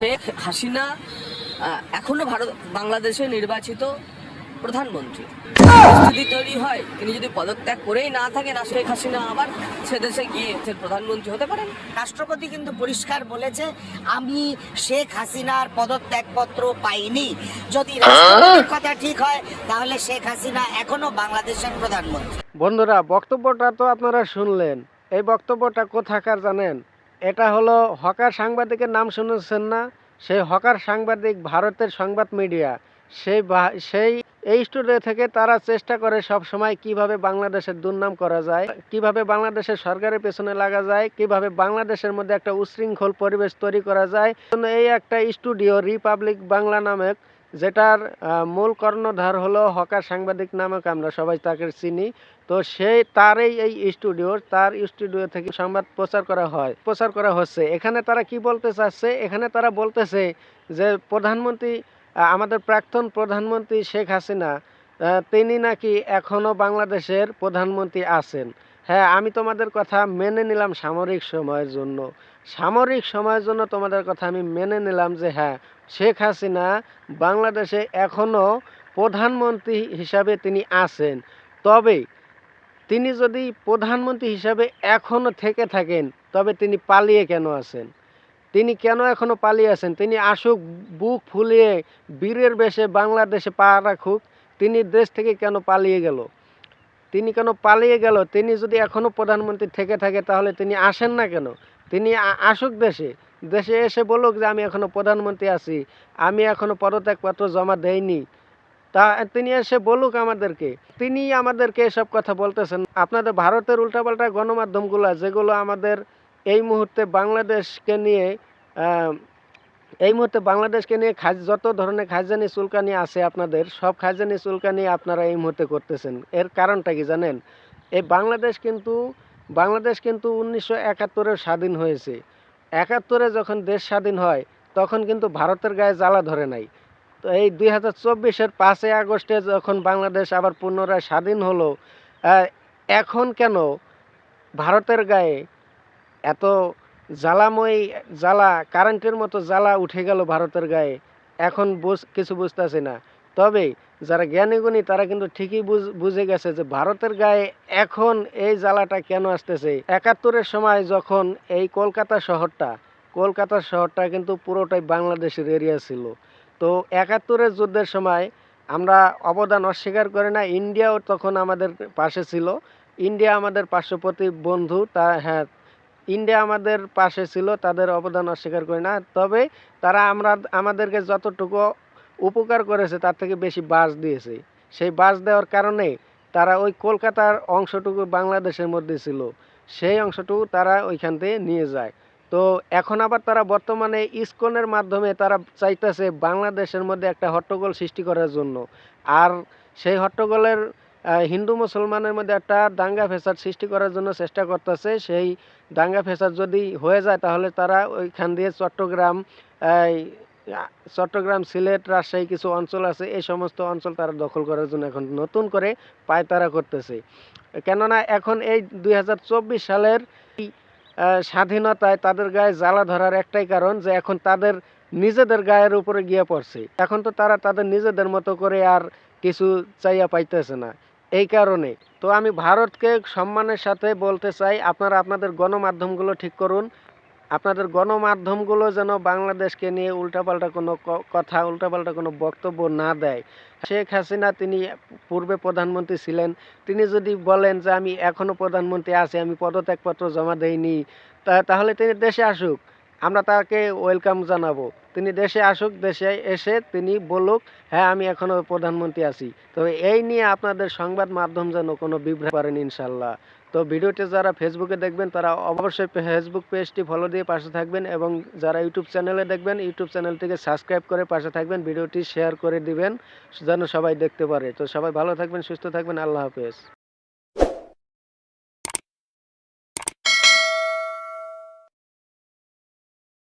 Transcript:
শেখ হাসিনা এখনো বাংলাদেশে নির্বাচিত প্রধানমন্ত্রী। পরিস্থিতি তৈরি হয় তিনি যদি পদত্যাগ করেই না থাকেন আর শেখ হাসিনা আবার সে দেশে গিয়ে প্রধানমন্ত্রী হতে পারেন। রাষ্ট্রপতি কিন্তু পরিষ্কার বলেছে, আমি শেখ হাসিনার পদত্যাগপত্র পাইনি। যদি রাষ্ট্রপতির কথা ঠিক হয় তাহলে শেখ হাসিনা এখনো বাংলাদেশের প্রধানমন্ত্রী। বন্ধুরা, বক্তব্যটা তো আপনারা শুনলেন। এই বক্তব্যটা কোথাকার জানেন? এটা হলো হকার সাংবাদিকের নাম শুনেছেন না? সেই হকার সাংবাদিক ভারতের সংবাদ মিডিয়া, সেই এই স্টুডিও থেকে তারা চেষ্টা করে সব সময় কিভাবে বাংলাদেশের দুর্নাম করা যায়, কিভাবে বাংলাদেশের সরকারের পেছনে লাগা যায়, কিভাবে বাংলাদেশের মধ্যে একটা উচ্ছৃঙ্খল পরিবেশ তৈরি করা যায়। এই একটা স্টুডিও রিপাবলিক বাংলা নামক, যেটার মূল কর্ণধার হলো হকার সাংবাদিক নামক, আমরা সবাই তাকে চিনি। তো তারই এই তার স্টুডিও থেকে সংবাদ প্রচার করা হচ্ছে। এখানে তারা কি বলতে চাচ্ছে? এখানে তারা বলতেছে যে আমাদের প্রাক্তন প্রধানমন্ত্রী শেখ হাসিনা, তিনি নাকি এখনো বাংলাদেশের প্রধানমন্ত্রী আছেন। হ্যাঁ, আমি তোমাদের কথা মেনে নিলাম সামরিক সময়ের জন্য তোমাদের কথা আমি মেনে নিলাম যে হ্যাঁ, শেখ হাসিনা বাংলাদেশে এখনো প্রধানমন্ত্রী হিসাবে তিনি আছেন। তবে তিনি যদি প্রধানমন্ত্রী হিসাবে এখনো থেকে থাকেন, তবে তিনি পালিয়ে কেন আছেন? তিনি কেন এখনো পালিয়ে আছেন? তিনি আসুক, বুক ফুলিয়ে বীরের বেশে বাংলাদেশে পা রাখুক। তিনি দেশ থেকে কেন পালিয়ে গেল? তিনি যদি এখনো প্রধানমন্ত্রী থেকে থাকে তাহলে তিনি আসেন না কেন? তিনি আসুক দেশে এসে বলুক যে আমি এখনো প্রধানমন্ত্রী আছি, আমি এখনো পদত্যাগপত্র জমা দেইনি। তা তিনি এসে বলুক আমাদেরকে। তিনি আমাদেরকে এসব কথা বলতেছেন। আপনাদের ভারতের উল্টাপাল্টা গণমাধ্যমগুলো, যেগুলো আমাদের এই মুহূর্তে বাংলাদেশকে নিয়ে যত ধরনের খাইজানি চুলকানি আছে, আপনাদের সব খাইজানি চুলকানি আপনারা এই মুহূর্তে করতেছেন। এর কারণটা কি জানেন? এই বাংলাদেশ কিন্তু 1971-এ স্বাধীন হয়েছে। 71-এ যখন দেশ স্বাধীন হয় তখন কিন্তু ভারতের গায়ে জ্বালা ধরে নাই। তো এই 2024-এর 5ই আগস্টে যখন বাংলাদেশ আবার পুনরায় স্বাধীন হলো, এখন কেন ভারতের গায়ে এত জ্বালা, কারেন্টের মতো জ্বালা উঠে গেল ভারতের গায়ে? এখন কিছু বুঝতেছি না। তবে যারা জ্ঞানীগুণী তারা কিন্তু ঠিকই বুঝে গেছে যে ভারতের গায়ে এখন এই জ্বালাটা কেন আসতেছে। 71-এর সময় যখন এই কলকাতা শহরটা কিন্তু পুরোটাই বাংলাদেশের এরিয়া ছিল। তো 71-এর যুদ্ধের সময় আমরা অবদান অস্বীকার করি না। ইন্ডিয়াও তখন আমাদের পাশে ছিল। ইন্ডিয়া আমাদের পার্শ্ববর্তী বন্ধু। হ্যাঁ, ইন্ডিয়া আমাদের পাশে ছিল, তাদের অবদান অস্বীকার করি না। তবে তারা আমাদেরকে যতটুকু উপকার করেছে তার থেকে বেশি বাস দিয়েছে। সেই বাস দেওয়ার কারণে তারা ওই কলকাতার অংশটুকু বাংলাদেশের মধ্যে ছিল, সেই অংশটুকু তারা ওইখান থেকে নিয়ে যায়। তো এখন আবার তারা বর্তমানে ইসকনের মাধ্যমে তারা চাইতেছে বাংলাদেশের মধ্যে একটা হট্টগোল সৃষ্টি করার জন্য। আর সেই হট্টগোলের হিন্দু মুসলমানের মধ্যে একটা দাঙ্গা ফ্যাসাদ সৃষ্টি করার জন্য চেষ্টা করতেছে। সেই দাঙ্গা ফ্যাসাদ যদি হয়ে যায় তাহলে তারা ওইখান দিয়ে চট্টগ্রাম, সিলেট, রাজশাহী কিছু অঞ্চল আছে, এই সমস্ত অঞ্চল তারা দখল করার জন্য এখন নতুন করে পায়তারা করতেছে। কেননা এখন এই 2024 সালের স্বাধীনতায় তাদের গায়ে জ্বালা ধরার একটাই কারণ, যে এখন তাদের নিজেদের গায়ের উপরে গিয়ে পড়ছে। এখন তো তারা তাদের নিজেদের মতো করে আর কিছু চাইয়া পাইতেছে না। এই কারণে তো আমি ভারতকে সম্মানের সাথে বলতে চাই, আপনারা আপনাদের গণমাধ্যমগুলো ঠিক করুন। আপনাদের গণমাধ্যমগুলো যেন বাংলাদেশকে নিয়ে উল্টাপাল্টা কোনো কথা, উল্টাপাল্টা কোনো বক্তব্য না দেয়। শেখ হাসিনা তিনি পূর্বে প্রধানমন্ত্রী ছিলেন, তিনি যদি বলেন যে আমি এখনো প্রধানমন্ত্রী আছি, আমি পদত্যাগপত্র জমা দেইনি, তাহলে তিনি দেশে আসুক, আমরা তাকে ওয়েলকাম জানাবো। তিনি দেশে আসুক, দেশে এসে তিনি বলুক হ্যাঁ আমি এখনো প্রধানমন্ত্রী আছি। তবে এই নিয়ে আপনাদের সংবাদ মাধ্যম যেন কোনো বিভ্রান্তি করেন ইনশাল্লাহ। তো ভিডিওটি যারা ফেসবুকে দেখবেন তারা অবশ্যই ফেসবুক পেজটি ফলো দিয়ে পাশে থাকবেন, এবং যারা ইউটিউব চ্যানেলে দেখবেন ইউটিউব চ্যানেলটিকে সাবস্ক্রাইব করে পাশে থাকবেন, ভিডিওটি শেয়ার করে দিবেন যেন সবাই দেখতে পারে। তো সবাই ভালো থাকবেন, সুস্থ থাকবেন, আল্লাহ হাফেজ।